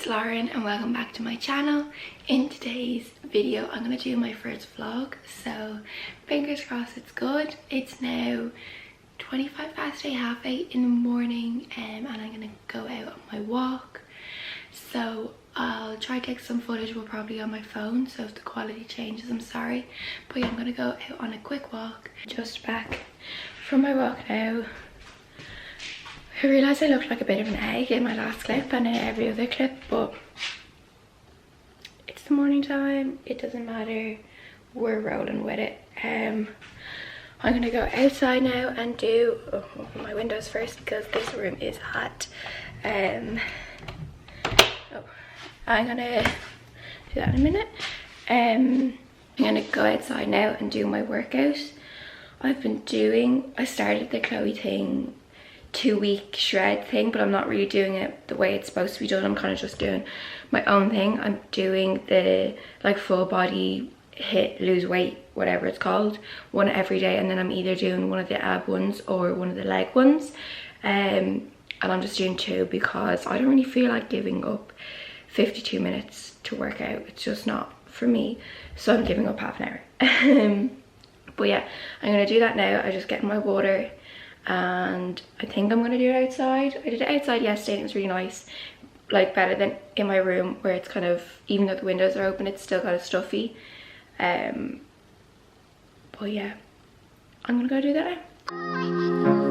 Lauren and welcome back to my channel. In today's video I'm going to do my first vlog, so fingers crossed it's good. It's now 25 past 8, half 8 in the morning, and I'm going to go out on my walk. So I'll try to take some footage, but probably on my phone, so if the quality changes I'm sorry. But yeah, I'm going to go out on a quick walk. Just back from my walk now. I realised I looked like a bit of an egg in my last clip and in every other clip, but it's the morning time, it doesn't matter, we're rolling with it. I'm gonna go outside now and open my windows first because this room is hot. I'm gonna do that in a minute. I'm gonna go outside now and do my workout. I started the Chloe thing 2-week shred thing, but I'm not really doing it the way it's supposed to be done. I'm kind of just doing my own thing. I'm doing the like full body hit lose weight, whatever it's called, one every day, and then I'm either doing one of the ab ones or one of the leg ones, and I'm just doing 2 because I don't really feel like giving up 52 minutes to work out. It's just not for me, so I'm giving up half an hour. But yeah, I'm gonna do that now. I just get my water and I think I'm gonna do it outside. I did it outside yesterday and it was really nice, like better than in my room where it's kind of, even though the windows are open, it's still kind of stuffy. But yeah, I'm gonna go do that now.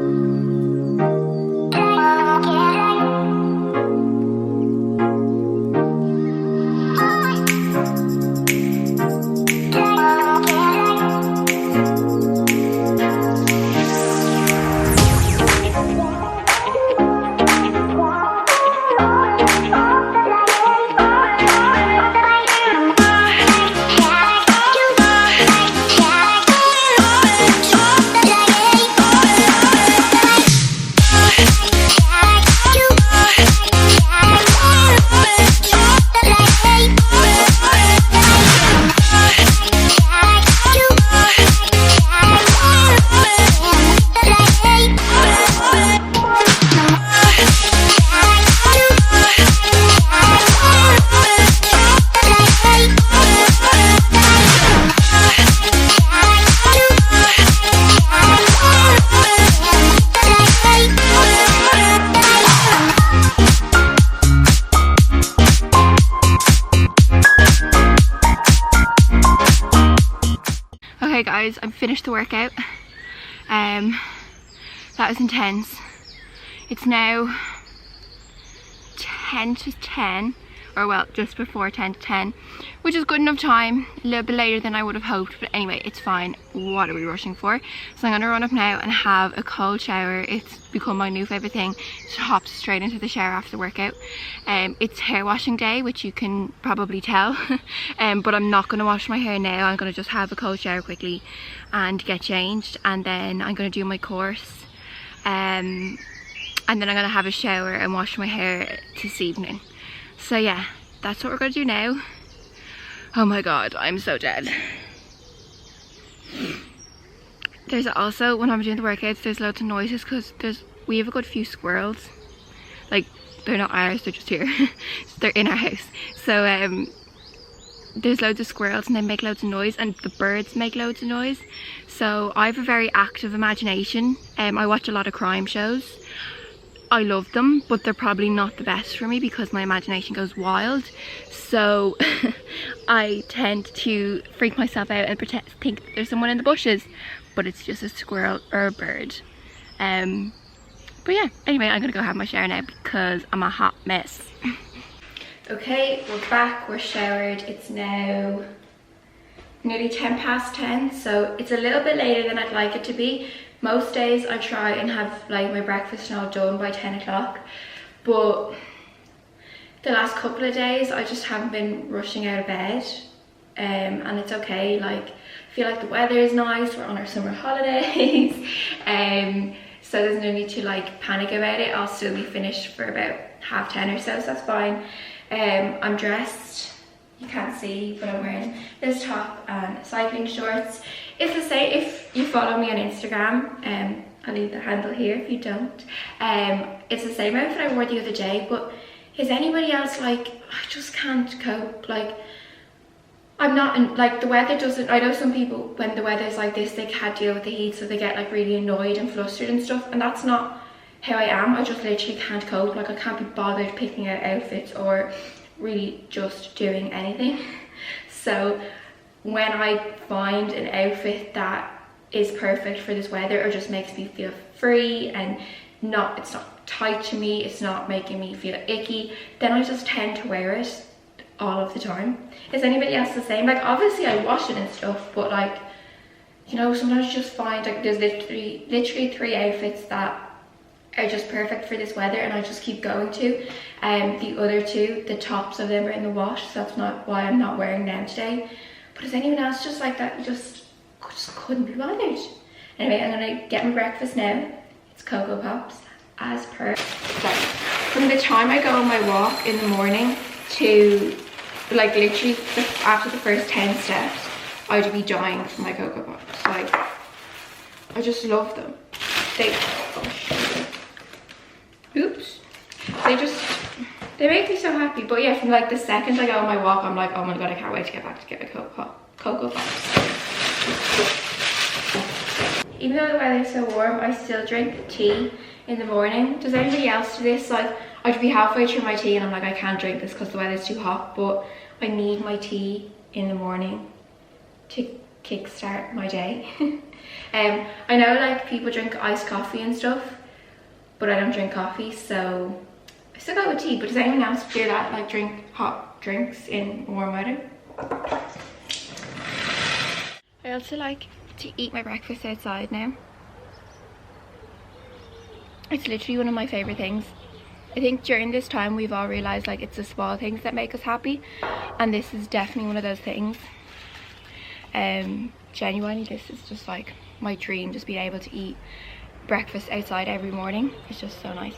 Okay guys, I've finished the workout. That was intense. It's now 10 to 10, or well, just before 10 to 10, which is good enough time. A little bit later than I would have hoped, but anyway, it's fine. What are we rushing for? So I'm gonna run up now and have a cold shower. It's become my new favourite thing to hop straight into the shower after the workout. It's hair washing day, which you can probably tell. But I'm not gonna wash my hair now. I'm gonna just have a cold shower quickly and get changed, and then I'm gonna do my course. And then I'm gonna have a shower and wash my hair this evening. So yeah, that's what we're gonna do now. Oh my god, I'm so dead. There's also, when I'm doing the workouts, there's loads of noises because we have a good few squirrels. Like, they're not ours, they're just here. They're in our house. So there's loads of squirrels and they make loads of noise, and the birds make loads of noise. So I have a very active imagination. I watch a lot of crime shows. I love them, but they're probably not the best for me because my imagination goes wild. So I tend to freak myself out and think there's someone in the bushes, but it's just a squirrel or a bird. But yeah, anyway, I'm gonna go have my shower now because I'm a hot mess. Okay, we're back, we're showered. It's now nearly 10 past 10, so it's a little bit later than I'd like it to be. Most days I try and have like my breakfast and all done by 10 o'clock, but the last couple of days I just haven't been rushing out of bed, and it's okay. Like, I feel like the weather is nice, we're on our summer holidays, so there's no need to like panic about it. I'll still be finished for about 10:30 or so, so that's fine. I'm dressed, you can't see, but I'm wearing this top and cycling shorts. It's the same if you follow me on Instagram. I'll leave the handle here if you don't. It's the same outfit I wore the other day, but Is anybody else like, I just can't cope? Like, I'm not in, like, the weather doesn't, I know some people when the weather's like this they can't deal with the heat, so they get like really annoyed and flustered and stuff, and that's not how I am. I just literally can't cope. Like, I can't be bothered picking out outfits or really just doing anything. So when I find an outfit that is perfect for this weather or just makes me feel free and it's not tight to me, it's not making me feel icky, then I just tend to wear it all of the time. Is anybody else the same? Like, obviously I wash it and stuff, but like, you know, sometimes you just find like there's literally 3 outfits that are just perfect for this weather and I just keep going to. The other 2, the tops of them are in the wash, so that's not why I'm not wearing them today. But is anyone else just like that? You just couldn't be bothered. Anyway, I'm gonna get my breakfast now. It's Cocoa Pops as per. So from the time I go on my walk in the morning to like literally after the first 10 steps, I'd be dying for my Cocoa Pops. Like, I just love them. Oops. They make me so happy. But yeah, from like the second I go on my walk, I'm like, oh my god, I can't wait to get back to get my Cocoa Pops. Even though the weather is so warm, I still drink tea in the morning. Does anybody else do this? Like, I'd be halfway through my tea and I'm like, I can't drink this because the weather's too hot, but I need my tea in the morning to kickstart my day. I know like people drink iced coffee and stuff, but I don't drink coffee, so I still go with tea. But does anyone else do that? Like, drink hot drinks in warm weather? I also like to eat my breakfast outside now. It's literally one of my favorite things. I think during this time we've all realized like it's the small things that make us happy, and this is definitely one of those things. Genuinely, this is just like my dream, just being able to eat breakfast outside every morning. It's just so nice.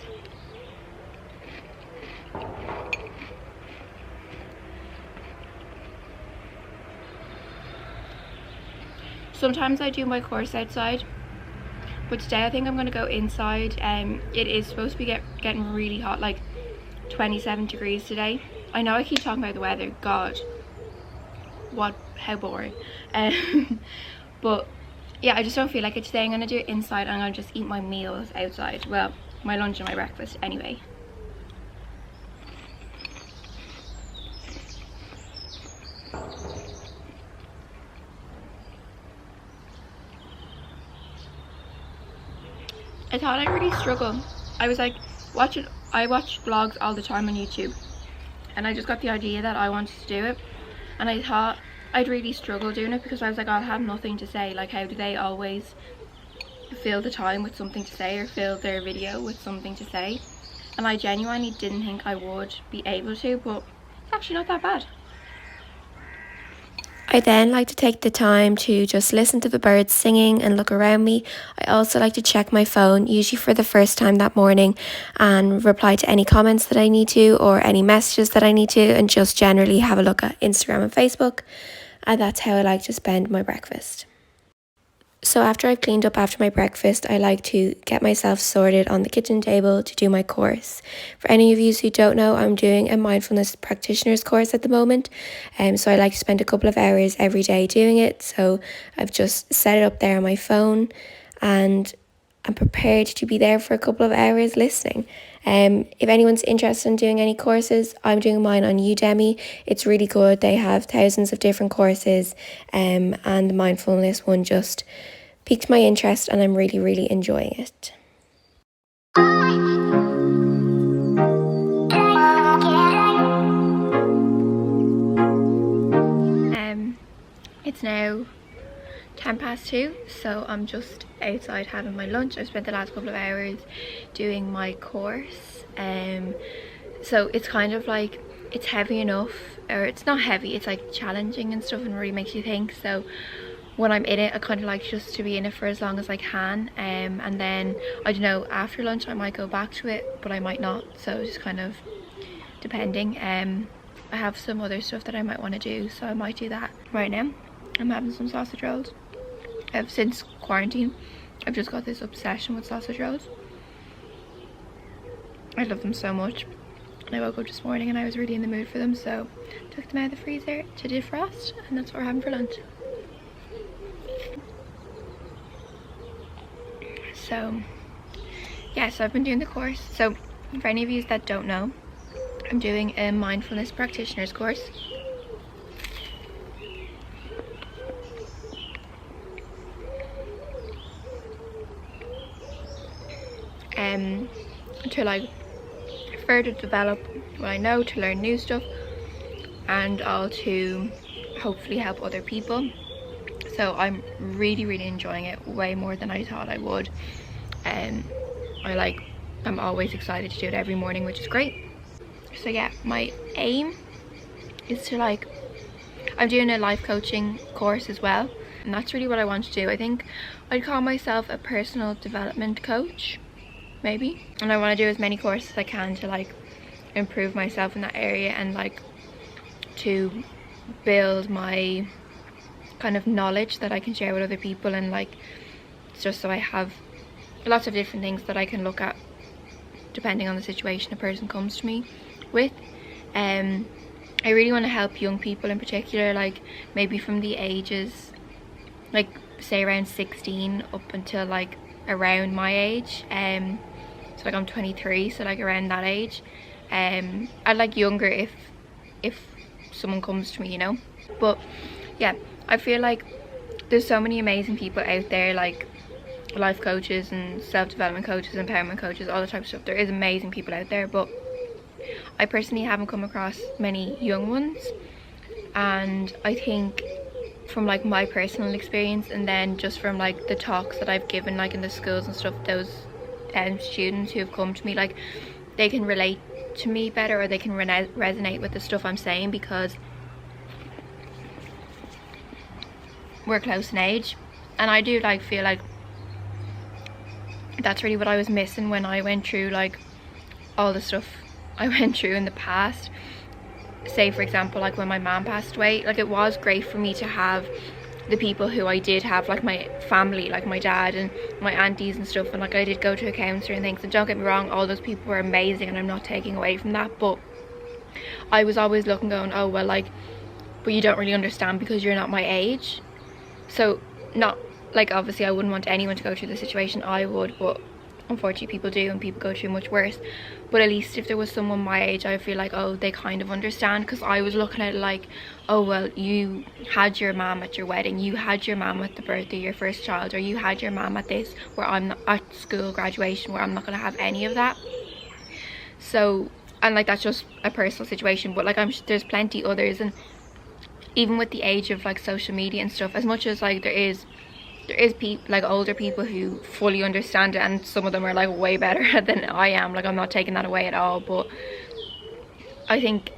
Sometimes I do my course outside, but today I think I'm going to go inside. It is supposed to be getting really hot, like 27 degrees today. I know I keep talking about the weather, god, how boring. But yeah, I just don't feel like it today. I'm going to do it inside and I'm going to just eat my meals outside. Well, my lunch and my breakfast anyway. I thought I'd really struggle. I was like, I watch vlogs all the time on YouTube, and I just got the idea that I wanted to do it, and I thought I'd really struggle doing it because I was like, I'll have nothing to say. Like, how do they always fill the time with something to say or fill their video with something to say? And I genuinely didn't think I would be able to, but it's actually not that bad. I then like to take the time to just listen to the birds singing and look around me. I also like to check my phone, usually for the first time that morning, and reply to any comments that I need to or any messages that I need to, and just generally have a look at Instagram and Facebook. And that's how I like to spend my breakfast. So after I've cleaned up after my breakfast, I like to get myself sorted on the kitchen table to do my course. For any of you who don't know, I'm doing a mindfulness practitioner's course at the moment. So I like to spend a couple of hours every day doing it. So I've just set it up there on my phone and I'm prepared to be there for a couple of hours listening. If anyone's interested in doing any courses, I'm doing mine on Udemy. It's really good. They have thousands of different courses, and the mindfulness one just piqued my interest and I'm really, really enjoying it. It's now 2:10, so I'm just outside having my lunch. I've spent the last couple of hours doing my course, so it's kind of like, it's heavy enough, or it's not heavy, it's like challenging and stuff and really makes you think. So when I'm in it, I kind of like just to be in it for as long as I can, and then I don't know, after lunch I might go back to it, but I might not, so just kind of depending. I have some other stuff that I might want to do, so I might do that. Right now I'm having some sausage rolls. Since quarantine, I've just got this obsession with sausage rolls. I love them so much. And I woke up this morning and I was really in the mood for them, so took them out of the freezer to defrost, and that's what we're having for lunch. So yeah, so I've been doing the course. So for any of you that don't know, I'm doing a mindfulness practitioner's course. To like further develop what I know, to learn new stuff, and all to hopefully help other people. So I'm really enjoying it, way more than I thought I would. I'm always excited to do it every morning, which is great. So yeah, my aim is to I'm doing a life coaching course as well, and that's really what I want to do. I think I'd call myself a personal development coach, maybe, and I want to do as many courses as I can to improve myself in that area, and to build my kind of knowledge that I can share with other people, and just so I have lots of different things that I can look at depending on the situation a person comes to me with. I really want to help young people in particular, maybe from the ages say around 16 up until around my age. So I'm 23, so around that age. I'd like younger if someone comes to me, you know. But yeah, I feel like there's so many amazing people out there, life coaches and self-development coaches, empowerment coaches, all the types of stuff. There is amazing people out there, but I personally haven't come across many young ones. And I think from my personal experience, and then just from the talks that I've given in the schools and stuff, those students who have come to me, they can relate to me better, or they can resonate with the stuff I'm saying, because we're close in age. And I do feel that's really what I was missing when I went through all the stuff I went through in the past. Say for example, when my mom passed away, it was great for me to have the people who I did have, my family, my dad and my aunties and stuff, and I did go to a counsellor and things, and don't get me wrong, all those people were amazing and I'm not taking away from that, but I was always looking going, oh well, but you don't really understand because you're not my age. So not obviously I wouldn't want anyone to go through the situation I would, but unfortunately people do, and people go through much worse. But at least if there was someone my age, I feel oh, they kind of understand, because I was looking at it oh well, you had your mom at your wedding, you had your mom at the birthday of your first child, or you had your mom at this, where I'm not at school graduation, where I'm not going to have any of that. So, and that's just a personal situation, but there's plenty others. And even with the age of social media and stuff, as much as there is people older people who fully understand it, and some of them are way better than I am, I'm not taking that away at all, but I think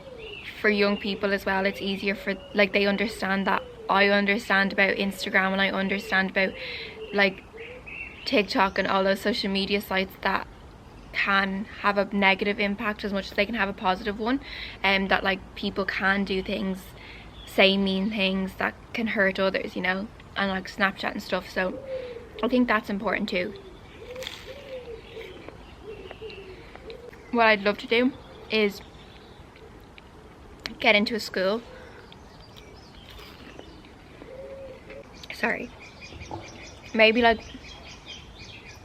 for young people as well, it's easier for they understand that I understand about Instagram, and I understand about TikTok and all those social media sites that can have a negative impact as much as they can have a positive one, and that people can do things, say mean things that can hurt others, you know, and Snapchat and stuff. So I think that's important too. What I'd love to do is get into a school, maybe I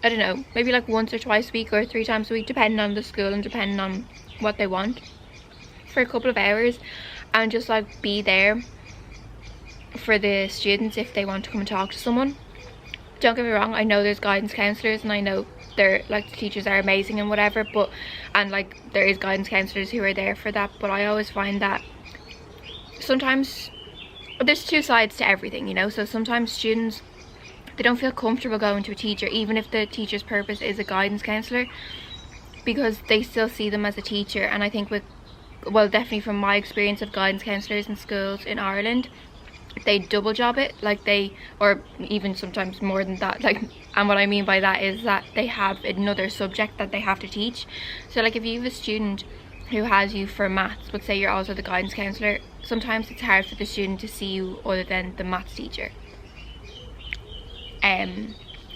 don't know, maybe once or twice a week or 3 times a week, depending on the school and depending on what they want, for a couple of hours, and just be there for the students if they want to come and talk to someone. Don't get me wrong, I know there's guidance counsellors, and I know they're the teachers are amazing and whatever, but and there is guidance counsellors who are there for that, but I always find that sometimes there's 2 sides to everything, you know. So sometimes students, they don't feel comfortable going to a teacher, even if the teacher's purpose is a guidance counsellor, because they still see them as a teacher. And I think well, definitely from my experience of guidance counsellors in schools in Ireland, they double job it, or even sometimes more than that, and what I mean by that is that they have another subject that they have to teach. So if you have a student who has you for maths, but say you're also the guidance counsellor, sometimes it's hard for the student to see you other than the maths teacher. As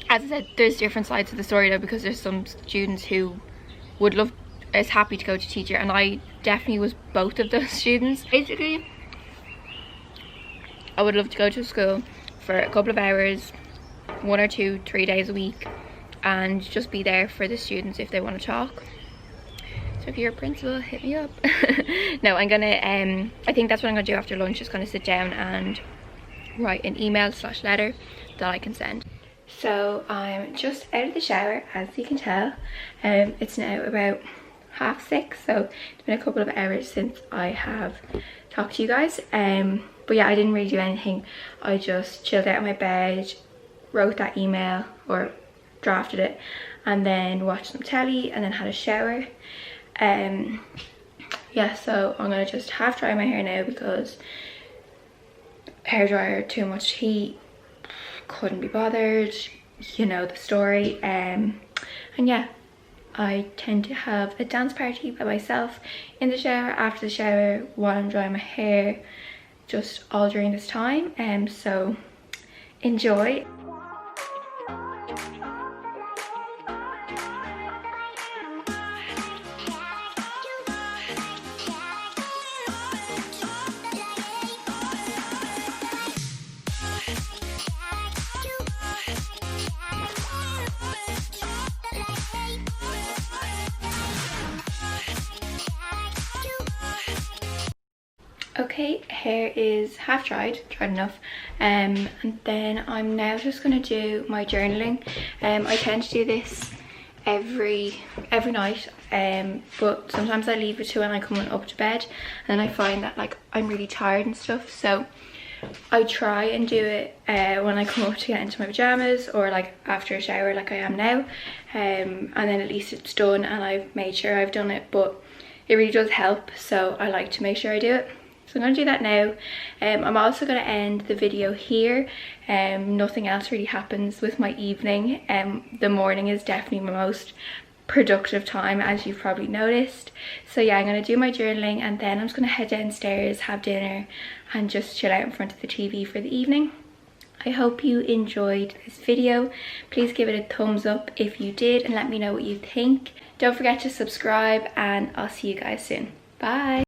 I said, there's different sides to the story though, because there's some students who would love is happy to go to teacher, and I definitely was both of those students. Basically, I would love to go to school for a couple of hours, 1 or 2, 3 days a week, and just be there for the students if they want to talk. So if you're a principal, hit me up. No, I'm gonna I think that's what I'm gonna do after lunch, just gonna sit down and write an email/letter that I can send. So I'm just out of the shower, as you can tell. It's now about 6:30, so it's been a couple of hours since I have talked to you guys. But yeah, I didn't really do anything. I just chilled out in my bed, wrote that email, or drafted it, and then watched some telly, and then had a shower. Yeah, so I'm gonna just half dry my hair now because hairdryer, too much heat, couldn't be bothered, you know the story. And yeah, I tend to have a dance party by myself in the shower, after the shower, while I'm drying my hair, just all during this time. So enjoy. Okay, hair is half dried enough, and then I'm now just gonna do my journaling. I tend to do this every night, but sometimes I leave it to when I come up to bed, and I find that like I'm really tired and stuff, so I try and do it when I come up to get into my pajamas, or like after a shower like I am now, and then at least it's done and I've made sure I've done it. But it really does help, so I like to make sure I do it. So I'm going to do that now. I'm also going to end the video here. Nothing else really happens with my evening. The morning is definitely my most productive time, as you've probably noticed. So yeah, I'm going to do my journaling, and then I'm just going to head downstairs, have dinner, and just chill out in front of the TV for the evening. I hope you enjoyed this video. Please give it a thumbs up if you did, and let me know what you think. Don't forget to subscribe, and I'll see you guys soon. Bye!